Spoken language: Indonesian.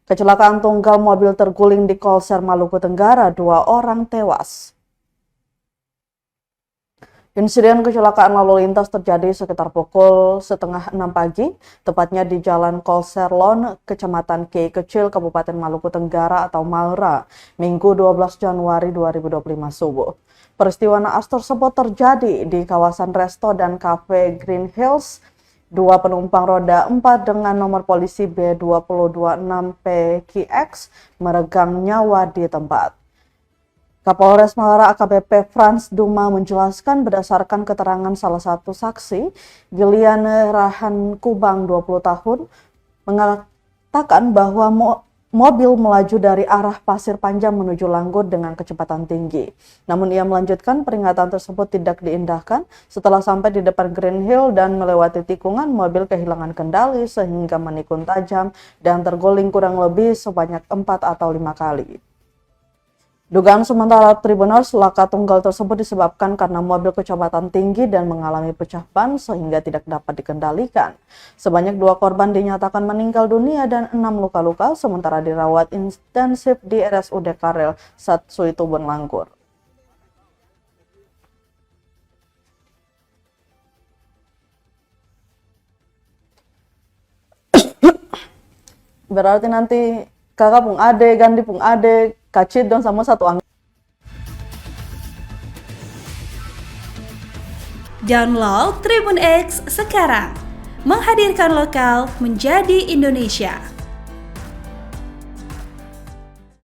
Kecelakaan tunggal mobil terguling di Kolser, Maluku Tenggara, 2 orang tewas. Insiden kecelakaan lalu lintas terjadi sekitar pukul setengah 6 pagi, tepatnya di Jalan Kolserlon, Kecamatan Kiai Kecil, Kabupaten Maluku Tenggara atau Malra, Minggu 12 Januari 2025 subuh. Peristiwa naas tersebut terjadi di kawasan resto dan kafe Green Hills. 2 penumpang roda 4 dengan nomor polisi B2026PQX meregang nyawa di tempat. Kapolres Malra AKBP Frans Duma menjelaskan berdasarkan keterangan salah satu saksi, Giliane Rahan Kubang 20 tahun, mengatakan bahwa mobil melaju dari arah Pasir Panjang menuju Langgur dengan kecepatan tinggi. Namun ia melanjutkan peringatan tersebut tidak diindahkan. Setelah sampai di depan Green Hill dan melewati tikungan, mobil kehilangan kendali sehingga menikung tajam dan terguling kurang lebih sebanyak 4 atau 5 kali. Dugaan sementara Tribuners, laka tunggal tersebut disebabkan karena mobil kecepatan tinggi dan mengalami pecah ban sehingga tidak dapat dikendalikan. Sebanyak 2 korban dinyatakan meninggal dunia dan 6 luka-luka, sementara dirawat intensif di RSUD Karel Satsuitubun Langgur. Berarti nanti kakak pun ade, Gandhi pun ade, Kacid dong sama satu angin. Download Tribun X sekarang, menghadirkan lokal menjadi Indonesia.